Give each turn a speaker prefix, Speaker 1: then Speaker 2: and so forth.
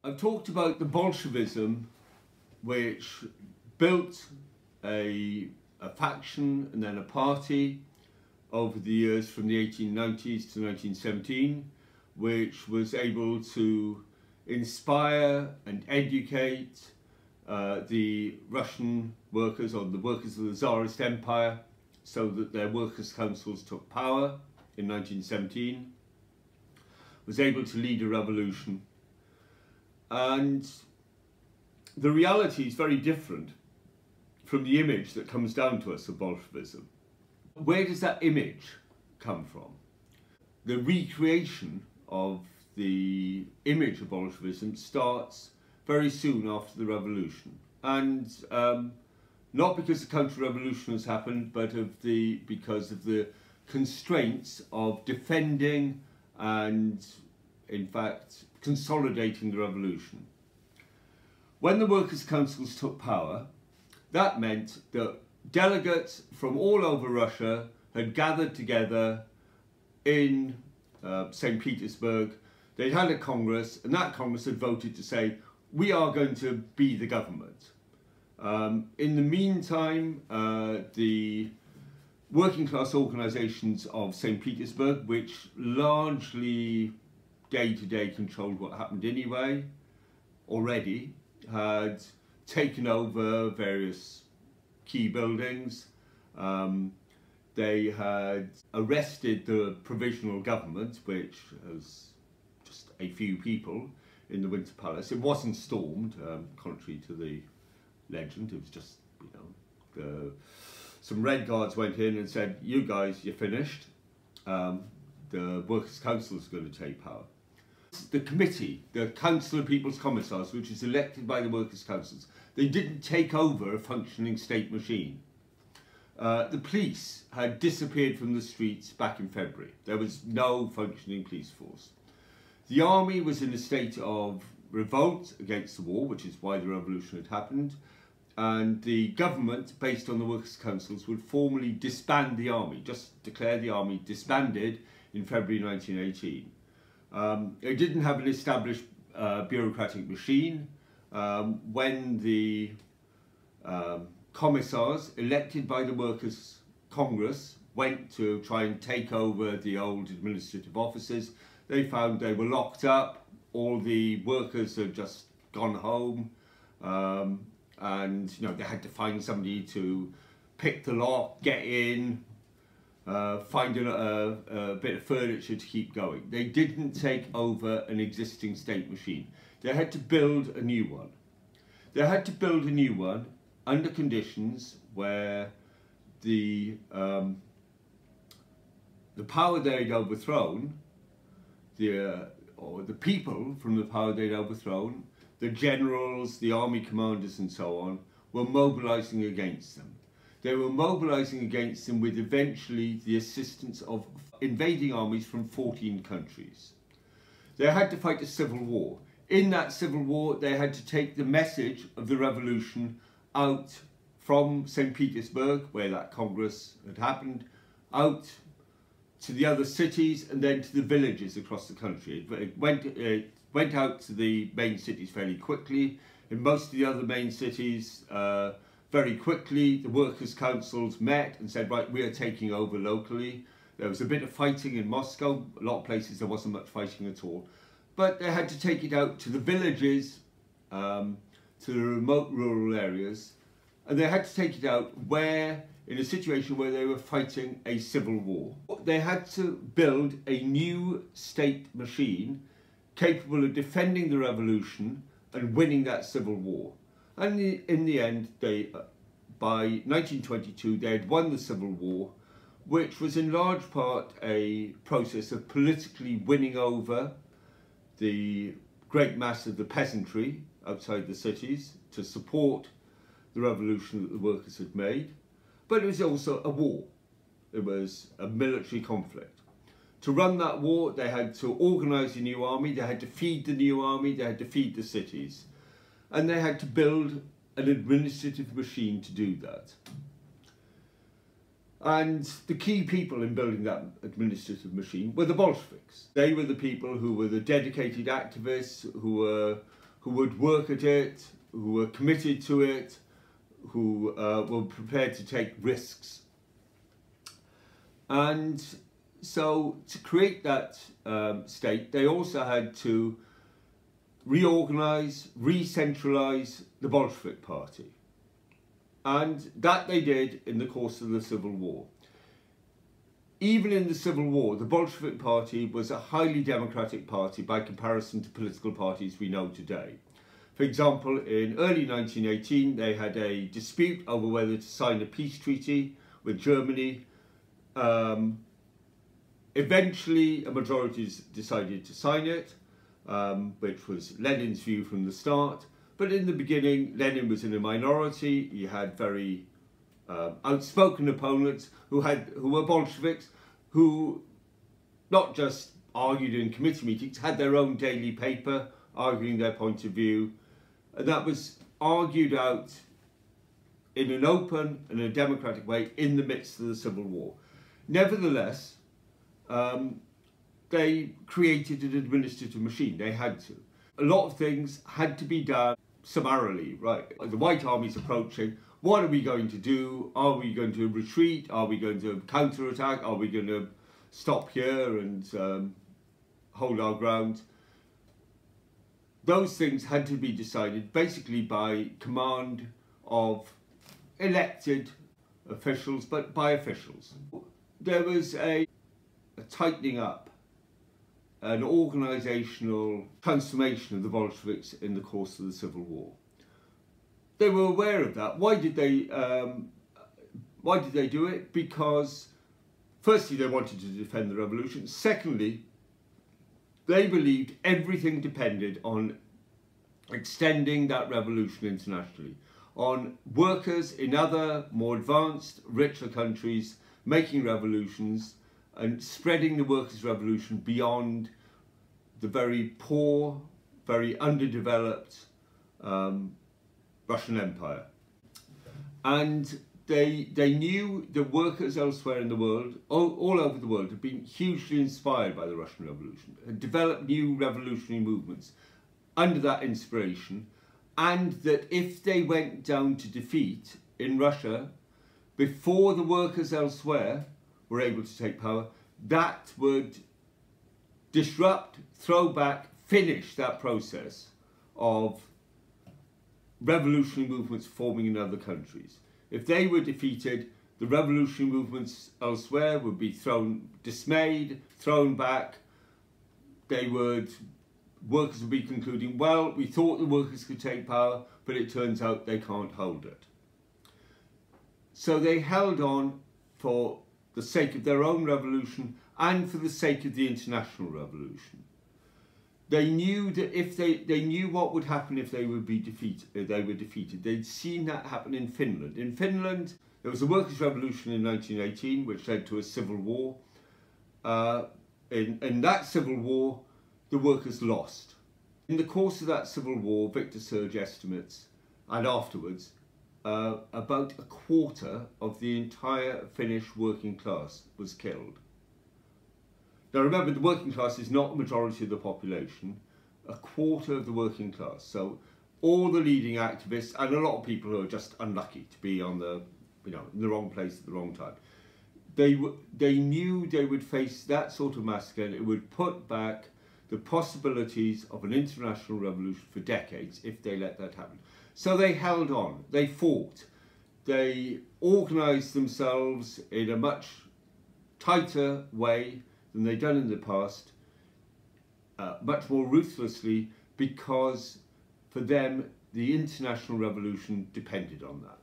Speaker 1: I've talked about the Bolshevism, which built a faction and then a party over the years from the 1890s to 1917, which was able to inspire and educate the Russian workers, or the workers of the Tsarist Empire, so that their workers' councils took power in 1917, was able to lead a revolution. And the reality is very different from the image that comes down to us of Bolshevism. Where does that image come from? The recreation of the image of Bolshevism starts very soon after the revolution, and not because the counter-revolution has happened, but because of the constraints of defending and, in fact, consolidating the revolution. When the workers' councils took power, that meant that delegates from all over Russia had gathered together in St. Petersburg. They'd had a Congress, and that Congress had voted to say, we are going to be the government. In the meantime, the working class organisations of St. Petersburg, which largely day-to-day controlled what happened anyway, already had taken over various key buildings. They had arrested the provisional government, which was just a few people in the Winter Palace. It wasn't stormed, contrary to the legend. It was just, some Red Guards went in and said, you guys, you're finished. The Workers' Council is going to take power. The committee, the Council of People's Commissars, which is elected by the Workers' Councils, they didn't take over a functioning state machine. The police had disappeared from the streets back in February. There was no functioning police force. The army was in a state of revolt against the war, which is why the revolution had happened, and the government, based on the Workers' Councils, would formally disband the army, just declare the army disbanded in February 1918. It didn't have an established bureaucratic machine. When the commissars elected by the Workers' Congress went to try and take over the old administrative offices, they found they were locked up. All the workers had just gone home, and they had to find somebody to pick the lock, get in, find a bit of furniture to keep going. They didn't take over an existing state machine. They had to build a new one. They had to build a new one under conditions where the power they'd overthrown, or the people from the power they'd overthrown, the generals, the army commanders and so on, were mobilising against them. They were mobilising against them with eventually the assistance of invading armies from 14 countries. They had to fight a civil war. In that civil war, they had to take the message of the revolution out from St. Petersburg, where that Congress had happened, out to the other cities and then to the villages across the country. It went out to the main cities fairly quickly. In most of the other main cities, very quickly, the workers' councils met and said, right, we are taking over locally. There was a bit of fighting in Moscow. A lot of places there wasn't much fighting at all. But they had to take it out to the villages, to the remote rural areas, and they had to take it out in a situation where they were fighting a civil war. They had to build a new state machine capable of defending the revolution and winning that civil war. And in the end, by 1922, they had won the Civil War, which was in large part a process of politically winning over the great mass of the peasantry outside the cities to support the revolution that the workers had made. But it was also a war. It was a military conflict. To run that war, they had to organise a new army, they had to feed the new army, they had to feed the cities. And they had to build an administrative machine to do that. And the key people in building that administrative machine were the Bolsheviks. They were the people who were the dedicated activists, who were who would work at it, who were committed to it, who were prepared to take risks. And so to create that state, they also had to reorganise, recentralise the Bolshevik Party. And that they did in the course of the Civil War. Even in the Civil War, the Bolshevik Party was a highly democratic party by comparison to political parties we know today. For example, in early 1918, they had a dispute over whether to sign a peace treaty with Germany. Eventually, a majority decided to sign it, which was Lenin's view from the start. But in the beginning, Lenin was in a minority. He had very outspoken opponents who were Bolsheviks, who not just argued in committee meetings, had their own daily paper arguing their point of view. And that was argued out in an open and a democratic way in the midst of the Civil War. Nevertheless, they created an administrative machine. They had to. A lot of things had to be done summarily, right? The White Army's approaching. What are we going to do? Are we going to retreat? Are we going to counterattack? Are we going to stop here and hold our ground? Those things had to be decided basically by command of elected officials, but by officials. There was a tightening up, an organisational transformation of the Bolsheviks in the course of the Civil War. They were aware of that. Why did they do it? Because firstly, they wanted to defend the revolution. Secondly, they believed everything depended on extending that revolution internationally, on workers in other, more advanced, richer countries making revolutions and spreading the workers' revolution beyond the very poor, very underdeveloped Russian Empire. And they knew that workers elsewhere in the world, all over the world, had been hugely inspired by the Russian Revolution, had developed new revolutionary movements under that inspiration, and that if they went down to defeat in Russia before the workers elsewhere were able to take power, that would disrupt, throw back, finish that process of revolutionary movements forming in other countries. If they were defeated, the revolutionary movements elsewhere would be dismayed, thrown back. Workers would be concluding, well, we thought the workers could take power, but it turns out they can't hold it. So they held on for the sake of their own revolution and for the sake of the international revolution. They knew that if they knew what would happen if they would be defeated. They'd seen that happen in Finland. In Finland, there was a workers' revolution in 1918, which led to a civil war. In that civil war, the workers lost. In the course of that civil war, Victor Serge estimates, and afterwards, about a quarter of the entire Finnish working class was killed. Now remember, the working class is not the majority of the population, a quarter of the working class. So all the leading activists and a lot of people who are just unlucky to be on the, in the wrong place at the wrong time. They knew they would face that sort of massacre, and it would put back the possibilities of an international revolution for decades if they let that happen. So they held on, they fought, they organised themselves in a much tighter way than they'd done in the past, much more ruthlessly, because for them the international revolution depended on that.